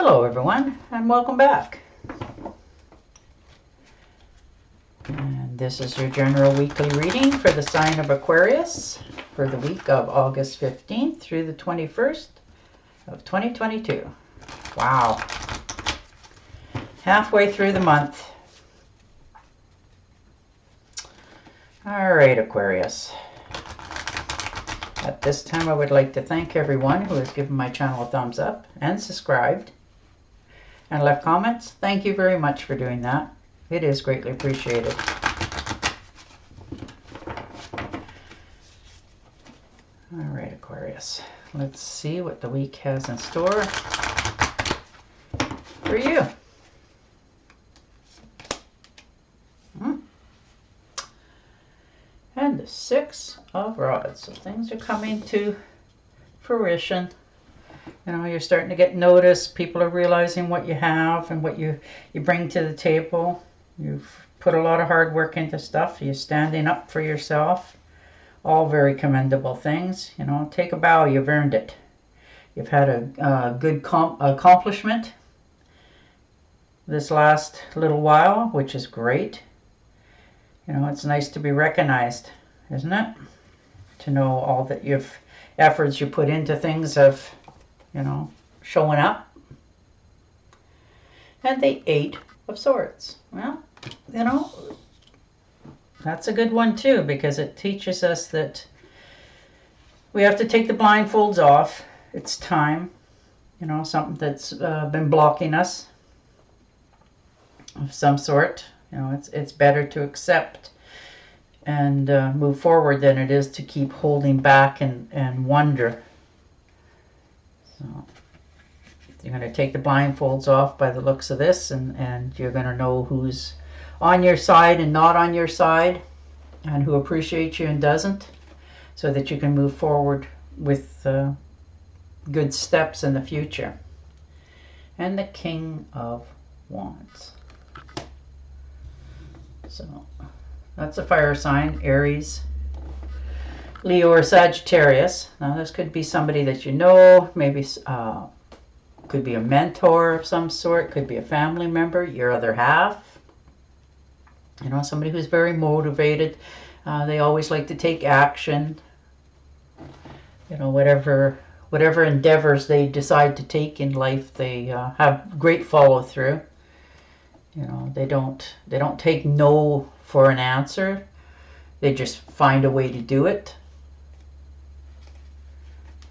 Hello everyone, and welcome back. And this is your general weekly reading for the sign of Aquarius for the week of August 15th through the 21st of 2022. Wow. Halfway through the month. All right, Aquarius. At this time, I would like to thank everyone who has given my channel a thumbs up and subscribed and left comments. Thank you very much for doing that. It is greatly appreciated. All right, Aquarius. Let's see what the week has in store for you. And the Six of Rods. So things are coming to fruition. You know, you're starting to get noticed. People are realizing what you have and what you bring to the table. You've put a lot of hard work into stuff. You're standing up for yourself. All very commendable things. You know, take a bow. You've earned it. You've had a good accomplishment this last little while, which is great. You know, it's nice to be recognized, isn't it? To know all that efforts you put into things of, you know, showing up. And the Eight of Swords. Well, you know, that's a good one too, because it teaches us that we have to take the blindfolds off. It's time. You know, something that's been blocking us of some sort. You know, it's better to accept and move forward than it is to keep holding back and wonder. So you're going to take the blindfolds off by the looks of this, and you're going to know who's on your side and not on your side, and who appreciates you and doesn't, so that you can move forward with good steps in the future. And the King of Wands. So that's a fire sign, Aries, Leo, or Sagittarius. Now this could be somebody that you know, maybe could be a mentor of some sort, could be a family member, your other half. You know, somebody who's very motivated. They always like to take action. You know, whatever endeavors they decide to take in life, they have great follow through. You know, they don't take no for an answer. They just find a way to do it.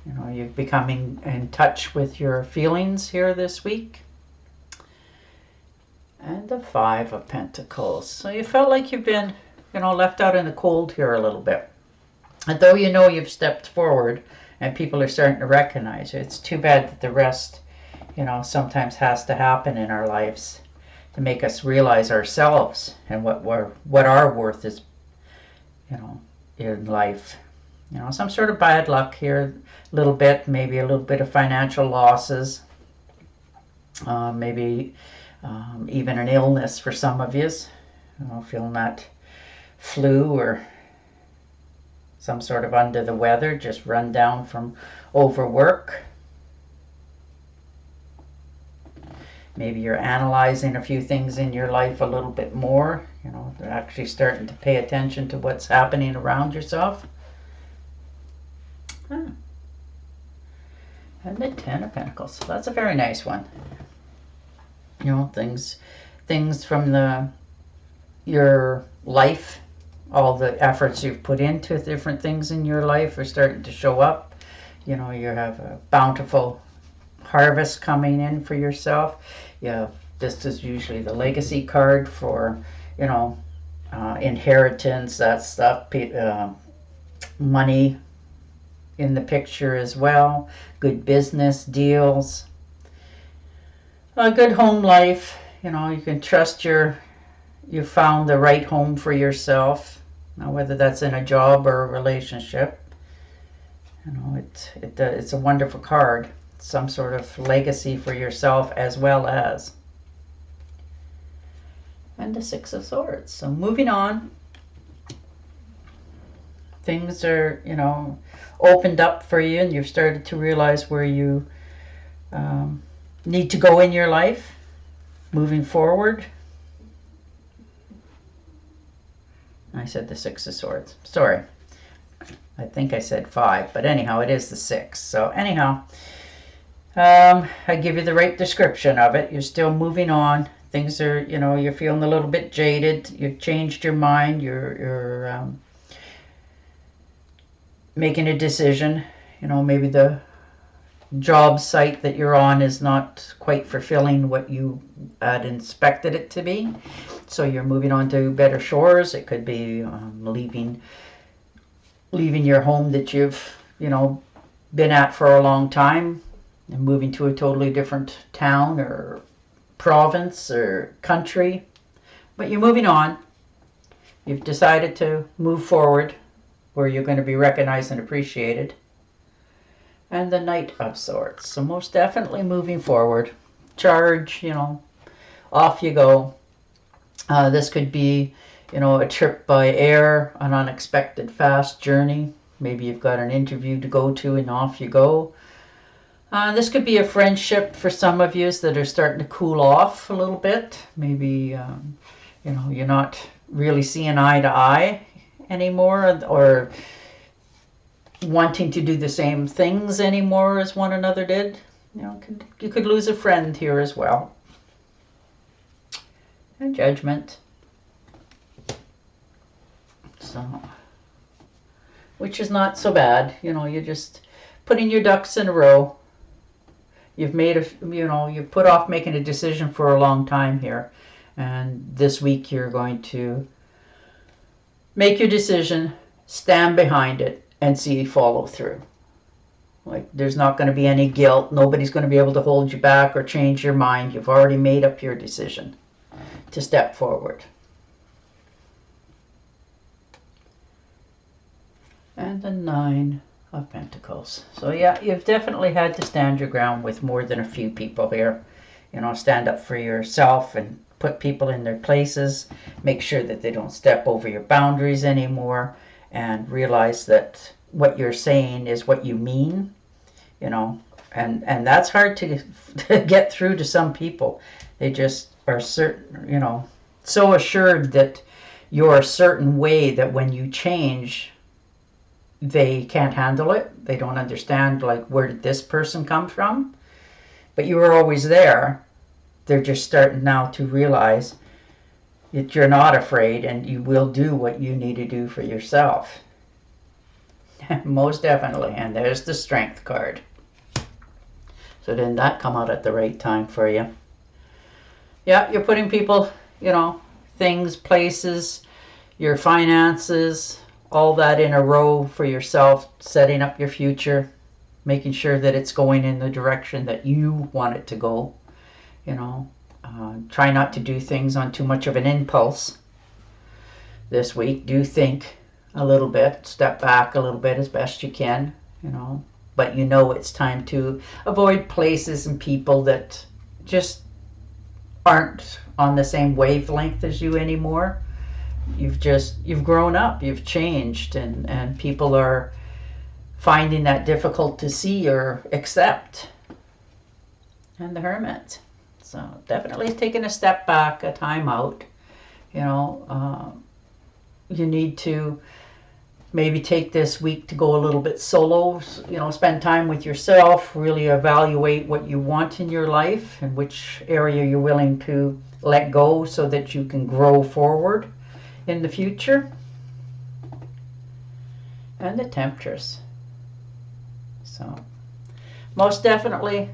You know, you're becoming in touch with your feelings here this week. And the Five of Pentacles. So you felt like you've been, you know, left out in the cold here a little bit. And though you know you've stepped forward and people are starting to recognize you, it's too bad that the rest, you know, sometimes has to happen in our lives to make us realize ourselves and what our worth is, you know, in life. You know, some sort of bad luck here, a little bit, maybe a little bit of financial losses, maybe even an illness for some of you, you know, feeling that flu or some sort of under the weather, just run down from overwork. Maybe you're analyzing a few things in your life a little bit more, you know, actually starting to pay attention to what's happening around yourself. And the Ten of Pentacles. So that's a very nice one. You know, things from your life, all the efforts you've put into different things in your life are starting to show up. You know, you have a bountiful harvest coming in for yourself. Yeah, this is usually the legacy card for, you know, inheritance, that stuff, money in the picture as well, good business deals, a good home life. You know, you can trust you found the right home for yourself. Now, whether that's in a job or a relationship, you know, it's a wonderful card. Some sort of legacy for yourself as well as. And the Six of Swords. So moving on. Things are, you know, opened up for you, and you've started to realize where you need to go in your life moving forward. I said the Six of Swords. Sorry. I think I said 5, but anyhow, it is the 6. So anyhow, I give you the right description of it. You're still moving on. Things are, you know, you're feeling a little bit jaded. You've changed your mind. You're making a decision. You know, maybe the job site that you're on is not quite fulfilling what you had expected it to be. So you're moving on to better shores. It could be leaving your home that you've, you know, been at for a long time and moving to a totally different town or province or country. But you're moving on. You've decided to move forward where you're going to be recognized and appreciated. And the Knight of Swords. So most definitely moving forward. Charge, you know, off you go. This could be, you know, a trip by air, an unexpected fast journey. Maybe you've got an interview to go to and off you go. This could be a friendship for some of you that are starting to cool off a little bit. Maybe, you know, you're not really seeing eye to eye anymore, or wanting to do the same things anymore as one another did. You know, you could lose a friend here as well. And Judgment. So, which is not so bad. You know, you're just putting your ducks in a row. You've made a, you know, you put off making a decision for a long time here. And this week you're going to make your decision, stand behind it, and see follow through. Like, there's not going to be any guilt. Nobody's going to be able to hold you back or change your mind. You've already made up your decision to step forward. And the 9 of Pentacles. So yeah, you've definitely had to stand your ground with more than a few people here. You know, stand up for yourself and put people in their places. Make sure that they don't step over your boundaries anymore. And realize that what you're saying is what you mean, you know, and that's hard to get through to some people. They just are certain, you know, so assured that you're a certain way that when you change, they can't handle it. They don't understand, like, where did this person come from? But you were always there. They're just starting now to realize that you're not afraid and you will do what you need to do for yourself. Most definitely. And there's the Strength card. So didn't that come out at the right time for you? Yeah, you're putting people, you know, things, places, your finances, all that in a row for yourself, setting up your future, making sure that it's going in the direction that you want it to go, you know. Try not to do things on too much of an impulse this week. Do think a little bit, step back a little bit as best you can, you know. But you know it's time to avoid places and people that just aren't on the same wavelength as you anymore. You've grown up, you've changed, and people are finding that difficult to see or accept. And the Hermit. So definitely taking a step back, a time out. You know, you need to maybe take this week to go a little bit solo, you know, spend time with yourself, really evaluate what you want in your life and which area you're willing to let go so that you can grow forward in the future. And the Temptress. So most definitely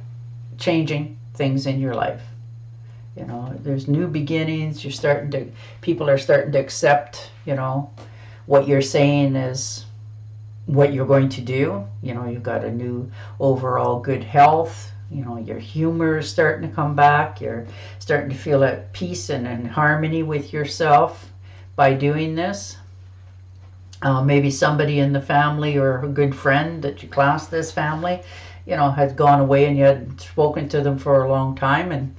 changing things in your life. You know, there's new beginnings. People are starting to accept, you know, what you're saying is what you're going to do. You know, you've got a new overall good health. You know, your humor is starting to come back. You're starting to feel at peace and in harmony with yourself by doing this. Maybe somebody in the family or a good friend that you class this family, you know, had gone away and you hadn't spoken to them for a long time, and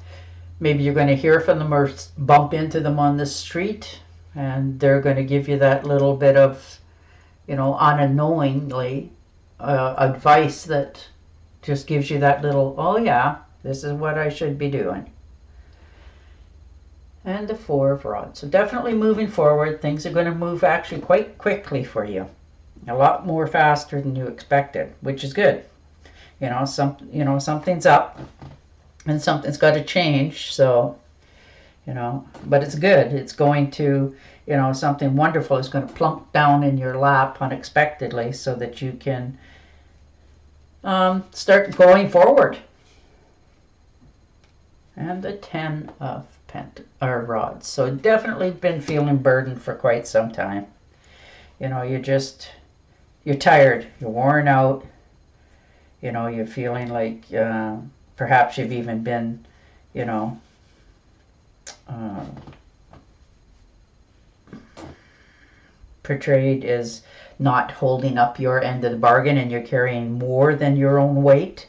maybe you're going to hear from them or bump into them on the street, and they're going to give you that little bit of, you know, unknowingly advice that just gives you that little, oh yeah, This is what I should be doing. And the 4 of Rods. So definitely moving forward. Things are going to move actually quite quickly for you. A lot more faster than you expected, which is good. You know, something's up and something's got to change. So, you know, but it's good. It's going to, you know, something wonderful is going to plunk down in your lap unexpectedly so that you can start going forward. And the 10 of Rods. So definitely been feeling burdened for quite some time. You know, you're tired, you're worn out. You know, you're feeling like perhaps you've even been, you know, portrayed as not holding up your end of the bargain, and you're carrying more than your own weight.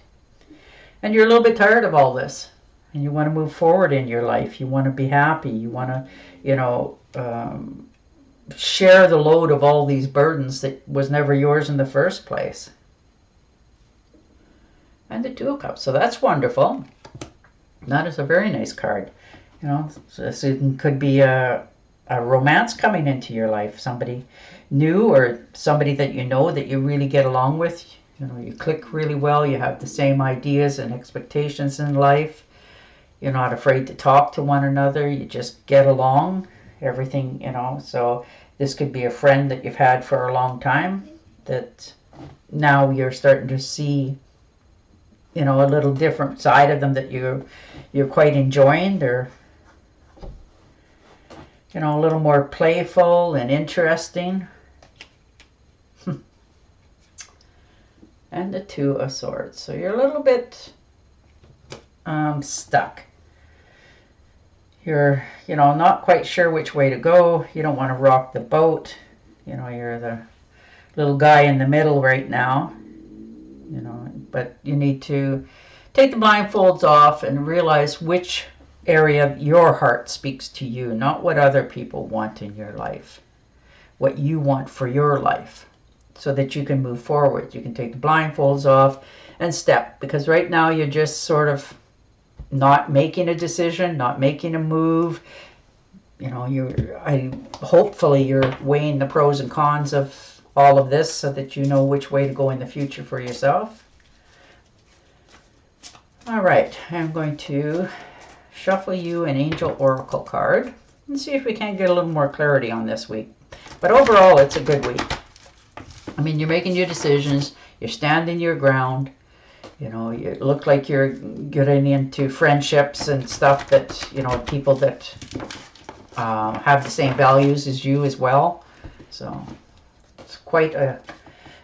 And you're a little bit tired of all this. And you want to move forward in your life. You want to be happy. You want to, you know, share the load of all these burdens that was never yours in the first place. And the 2 of Cups. So that's wonderful. That is a very nice card. You know, so this could be a romance coming into your life. Somebody new or somebody that you know that you really get along with. You know, you click really well. You have the same ideas and expectations in life. You're not afraid to talk to one another. You just get along. Everything, you know. So this could be a friend that you've had for a long time that now you're starting to see, you know, a little different side of them that you're quite enjoying. They're, you know, a little more playful and interesting. And the 2 of Swords. So you're a little bit stuck. You're, you know, not quite sure which way to go. You don't want to rock the boat. You know, you're the little guy in the middle right now. You know, but you need to take the blindfolds off and realize which area of your heart speaks to you, not what other people want in your life. What you want for your life, so that you can move forward. You can take the blindfolds off and step, because right now you're just sort of not making a decision, not making a move. You know, hopefully you're weighing the pros and cons of all of this so that you know which way to go in the future for yourself. All right, I'm going to shuffle you an Angel Oracle card and see if we can get a little more clarity on this week. But overall, it's a good week. I mean, you're making your decisions, you're standing your ground. You know, you look like you're getting into friendships and stuff that, you know, people that have the same values as you as well. So it's quite a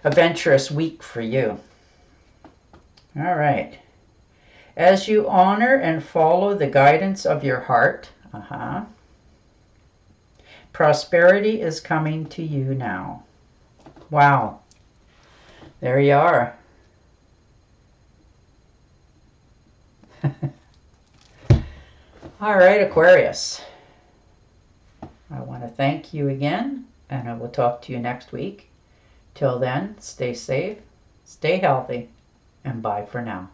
adventurous week for you. All right. As you honor and follow the guidance of your heart, prosperity is coming to you now. Wow. There you are. All right, Aquarius. I want to thank you again, and I will talk to you next week. Till then, stay safe, stay healthy, and bye for now.